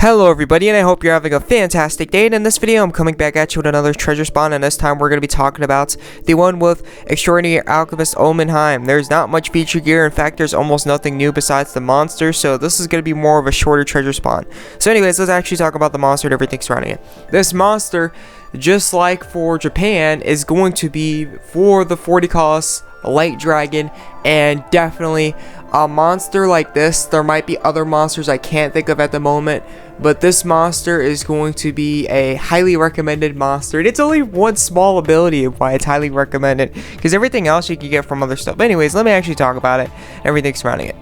Hello everybody, and I hope you're having a fantastic day. And in this video I'm coming back at you with another treasure spawn, and this time we're going to be talking about the one with Extraordinary Alchemist Hohenheim. There's not much feature gear. In fact, there's almost nothing new besides the monster, so this is going to be more of a shorter treasure spawn. So anyways, let's actually talk about the monster and everything surrounding it. This monster, just like for Japan, is going to be for the 40 cost light dragon, and definitely a monster like this. There might be other monsters I can't think of at the moment, but this monster is going to be a highly recommended monster, and it's only one small ability of why it's highly recommended, because everything else you can get from other stuff. But anyways, let me actually talk about it, everything surrounding it.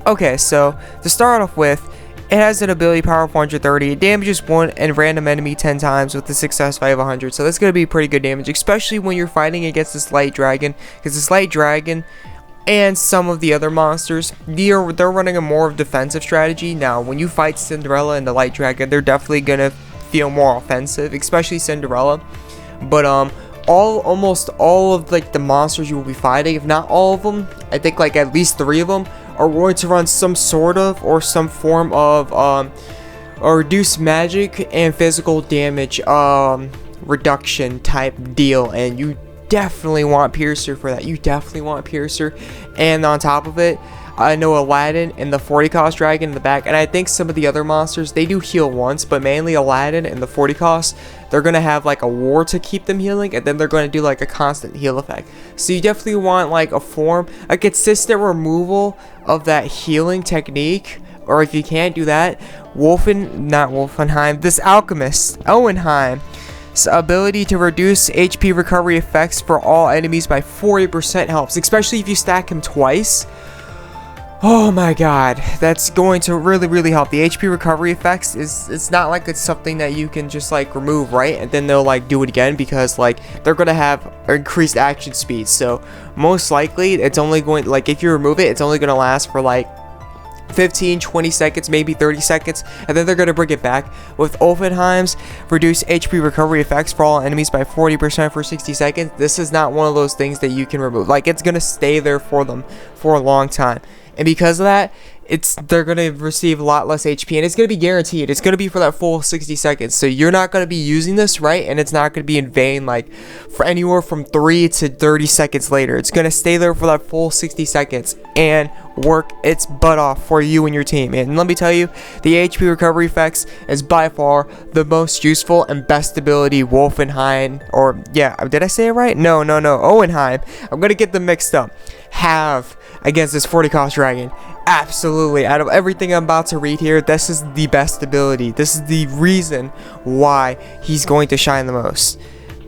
Okay, so to start off with, it has an ability power of 430, it damages one and random enemy 10 times with a success value of 100, so that's going to be pretty good damage, especially when you're fighting against this light dragon, because this light dragon and some of the other monsters, they're running a more of defensive strategy. Now, when you fight Cinderella and the light dragon, they're definitely going to feel more offensive, especially Cinderella, but almost all of like the monsters you will be fighting, if not all of them, I think like at least 3 of them are going to run some sort of or some form of or reduce magic and physical damage reduction type deal, and you definitely want Piercer for that. You definitely want Piercer. And on top of it, I know Aladdin and the 40 cost dragon in the back, and I think some of the other monsters, they do heal once, but mainly Aladdin and the 40 cost, they're going to have like a war to keep them healing, and then they're going to do like a constant heal effect. So you definitely want like a consistent removal of that healing technique, or if you can't do that, this Alchemist, Hohenheim, ability to reduce HP recovery effects for all enemies by 40% helps, especially if you stack him twice. Oh my god, that's going to really help. The HP recovery effects it's not like it's something that you can just like remove, right, and then they'll like do it again, because like they're gonna have increased action speed, so most likely it's only going, like if you remove it, it's only gonna last for like 15-20 seconds, maybe 30 seconds, and then they're going to bring it back. With Hohenheim's reduce HP recovery effects for all enemies by 40% for 60 seconds, this is not one of those things that you can remove. Like, it's going to stay there for them for a long time, and because of that, they're going to receive a lot less HP, and it's going to be guaranteed. It's going to be for that full 60 seconds, so you're not going to be using this, right, and it's not going to be in vain, like, for anywhere from 3 to 30 seconds later. It's going to stay there for that full 60 seconds, and work its butt off for you and your team. And let me tell you, the HP recovery effects is by far the most useful and best ability Hohenheim, or yeah, did I say it right? No, Hohenheim, I'm gonna get them mixed up, have against this 40 cost dragon. Absolutely, out of everything I'm about to read here, this is the best ability. This is the reason why he's going to shine the most.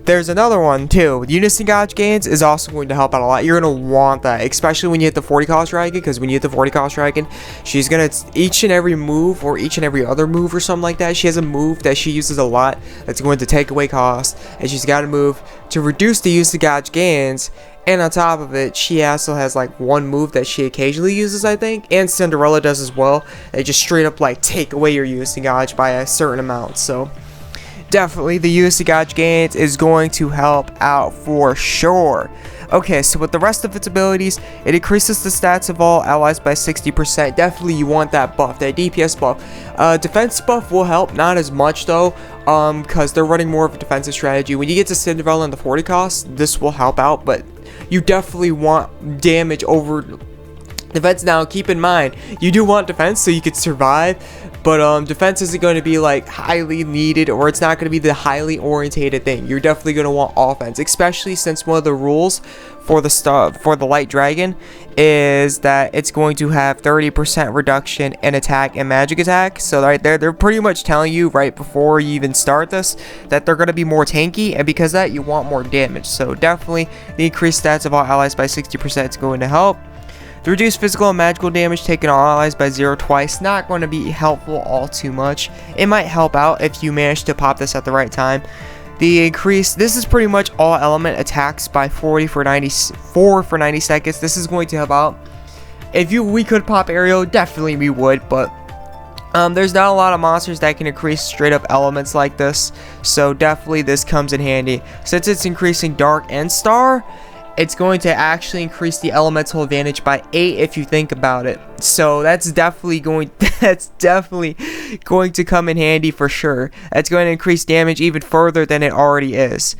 There's another one too. Unison dodge gains is also going to help out a lot. You're going to want that, especially when you hit the 40 cost dragon, because when you hit the 40 cost dragon, she's going to, each and every move or each and every other move or something like that, she has a move that she uses a lot that's going to take away cost, and she's got a move to reduce the use of dodge gains. And on top of it, she also has like one move that she occasionally uses, I think, and Cinderella does as well. They just straight up like take away your use of dodge by a certain amount. So definitely the use of dodge gains is going to help out for sure. Okay, so with the rest of its abilities, it increases the stats of all allies by 60%. Definitely you want that buff, that DPS buff. Defense buff will help, not as much though, because they're running more of a defensive strategy. When you get to Cinderella and the 40 cost, this will help out, but you definitely want damage over defense. Now keep in mind, you do want defense so you could survive, but defense isn't going to be like highly needed, or it's not going to be the highly orientated thing. You're definitely going to want offense, especially since one of the rules for the light dragon is that it's going to have 30% reduction in attack and magic attack. So right there, they're pretty much telling you right before you even start this that they're going to be more tanky, and because of that, you want more damage. So definitely the increased stats of all allies by 60% is going to help. The reduced physical and magical damage taken all allies by 0 twice, not going to be helpful all too much. It might help out if you manage to pop this at the right time. The increase, this is pretty much all element attacks by 4 for 90 seconds. This is going to help out. If we could pop aerial, definitely we would, but there's not a lot of monsters that can increase straight up elements like this, so definitely this comes in handy. Since it's increasing dark and star, it's going to actually increase the elemental advantage by 8 if you think about it. So that's definitely going to come in handy for sure. That's going to increase damage even further than it already is.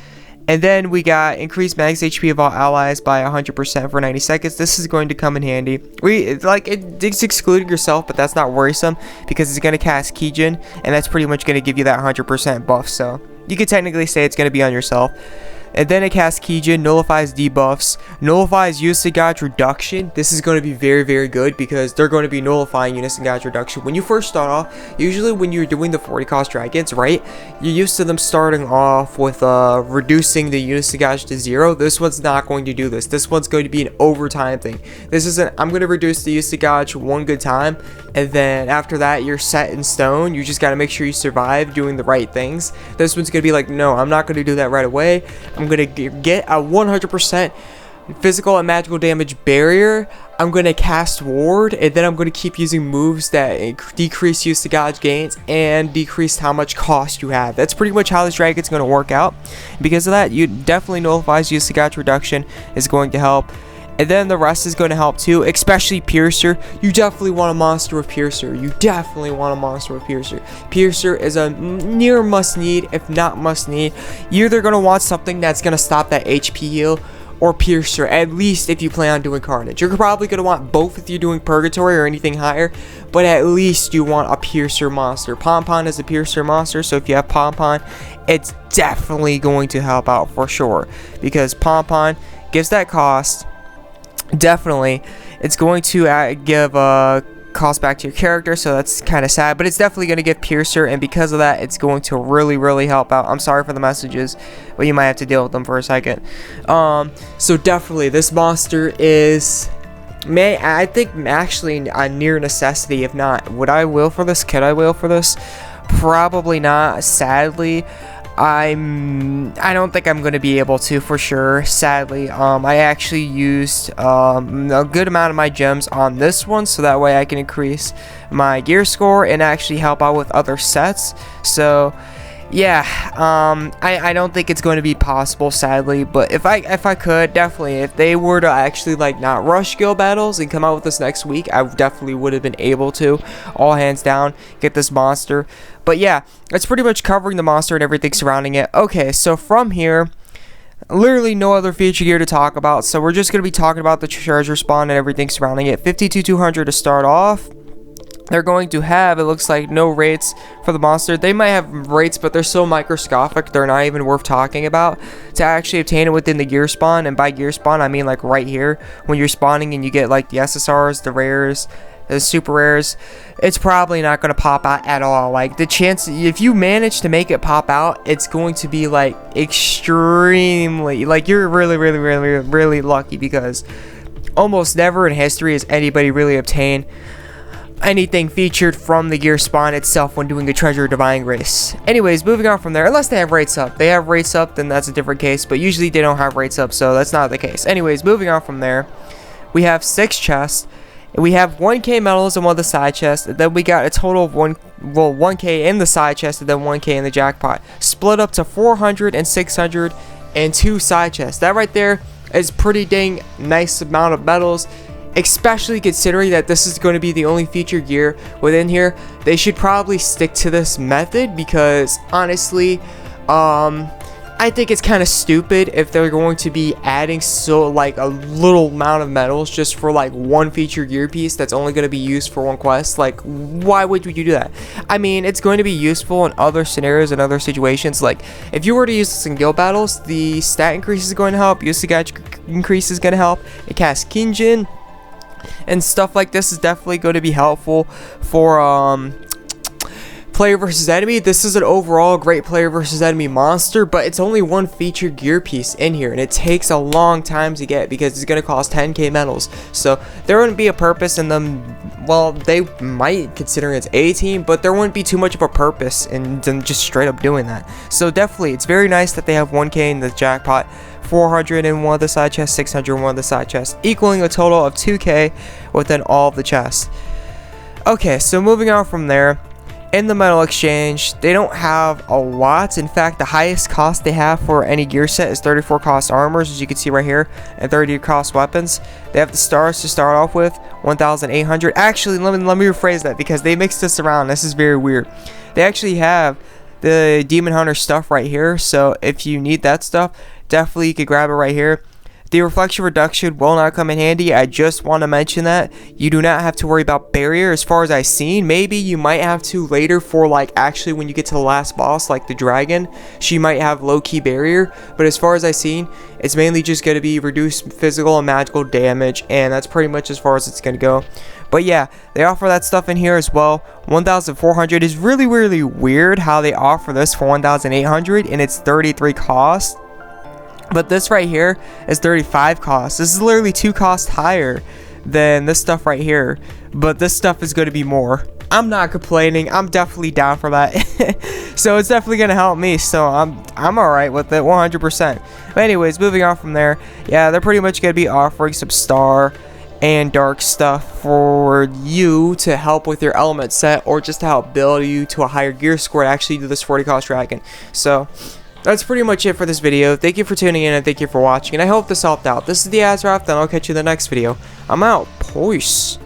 And then we got increased max HP of all allies by 100% for 90 seconds. This is going to come in handy. It's excluding yourself, but that's not worrisome because it's going to cast Kijin, and that's pretty much going to give you that 100% buff. So you could technically say it's going to be on yourself. And then it casts Kijin, nullifies debuffs, nullifies Unison Gauge reduction. This is going to be very, very good because they're going to be nullifying Unison Gauge reduction. When you first start off, usually when you're doing the 40 cost dragons, right, you're used to them starting off with reducing the Unison Gauge to 0. This one's not going to do this. This one's going to be an overtime thing. This isn't, I'm going to reduce the Unison Gauge one good time, and then after that, you're set in stone. You just got to make sure you survive doing the right things. This one's going to be like, no, I'm not going to do that right away. I'm going to get a 100% physical and magical damage barrier. I'm going to cast ward, and then I'm going to keep using moves that decrease use to gauge gains and decrease how much cost you have. That's pretty much how this dragon's going to work out. Because of that, you definitely nullifies use to gauge reduction is going to help. And then the rest is going to help too, especially Piercer. You definitely want a monster with Piercer. Piercer is a near must need, if not must need. You're either going to want something that's going to stop that HP heal, or Piercer, at least if you plan on doing Carnage. You're probably going to want both if you're doing Purgatory or anything higher, but at least you want a Piercer monster. Pompon is a Piercer monster, so if you have Pompon, it's definitely going to help out for sure, because Pompon gives that cost. Definitely, it's going to give a cost back to your character, so that's kind of sad, but it's definitely going to give Piercer, and because of that, it's going to really help out. I'm sorry for the messages, but you might have to deal with them for a second. So definitely, this monster is, I think, actually a near necessity. If not, would I will for this? Could I will for this? Probably not, sadly. I don't think I'm going to be able to, for sure, sadly. I actually used a good amount of my gems on this one, so that way I can increase my gear score and actually help out with other sets. So yeah, I don't think it's going to be possible, sadly, but if I could, definitely, if they were to actually like not rush guild battles and come out with this next week, I definitely would have been able to, all hands down, get this monster. But yeah, it's pretty much covering the monster and everything surrounding it. Okay, so from here, literally no other feature gear to talk about, so we're just going to be talking about the treasure spawn and everything surrounding it. 52,200 to start off. They're going to have, it looks like, no rates for the monster. They might have rates, but they're so microscopic, they're not even worth talking about. To actually obtain it within the gear spawn, and by gear spawn, I mean like right here, when you're spawning and you get like the SSRs, the rares, the super rares, it's probably not going to pop out at all. Like, the chance, if you manage to make it pop out, it's going to be like extremely, like, you're really lucky, because almost never in history has anybody really obtained anything featured from the gear spawn itself when doing a treasure divine race. Anyways, moving on from there, unless they have rates up. They have rates up, then that's a different case, but usually they don't have rates up, so that's not the case. Anyways, moving on from there, we have 6 chests, and we have 1k medals in one of the side chests, and then we got a total of 1k in the side chest, and then 1k in the jackpot, split up to 400 and 600 and 2 side chests. That right there is pretty dang nice amount of medals, especially considering that this is going to be the only feature gear within here. They should probably stick to this method, because honestly, I think it's kind of stupid if they're going to be adding like a little amount of medals just for like one feature gear piece that's only going to be used for one quest. Like, why would you do that? I mean, it's going to be useful in other scenarios and other situations. Like, if you were to use this in guild battles, the stat increase is going to help, use the gauge increase is going to help, it casts Kinjin and stuff like this is definitely going to be helpful for player versus enemy. This is an overall great player versus enemy monster, but it's only one feature gear piece in here, and it takes a long time to get because it's going to cost 10k medals. So there wouldn't be a purpose in them. Well, they might, considering it's a team, but there wouldn't be too much of a purpose in them just straight up doing that. So definitely, it's very nice that they have 1k in the jackpot, 400 in one of the side chests, 600 in one of the side chests, equaling a total of 2k within all of the chests. Okay, so moving on from there, In the metal exchange, they don't have a lot. In fact, the highest cost they have for any gear set is 34 cost armors, as you can see right here, and 30 cost weapons. They have the stars to start off with, 1,800. Actually, let me rephrase that because they mixed this around. This is very weird. They actually have the Demon Hunter stuff right here, so if you need that stuff, definitely you could grab it right here. The reflection reduction will not come in handy. I just want to mention that you do not have to worry about barrier as far as I've seen. Maybe you might have to later for like actually when you get to the last boss, like the dragon, she might have low-key barrier. But as far as I've seen, it's mainly just going to be reduced physical and magical damage, and that's pretty much as far as it's going to go. But yeah, they offer that stuff in here as well. 1,400 is really weird how they offer this for 1,800 and it's 33 cost. But this right here is 35 cost. This is literally 2 costs higher than this stuff right here. But this stuff is going to be more. I'm not complaining. I'm definitely down for that. So it's definitely going to help me. So I'm alright with it 100%. But anyways, moving on from there. Yeah, they're pretty much going to be offering some star and dark stuff for you to help with your element set, or just to help build you to a higher gear score to actually do this 40 cost dragon. So that's pretty much it for this video. Thank you for tuning in and thank you for watching, and I hope this helped out. This is the AzureWrath, and I'll catch you in the next video. I'm out. Peace.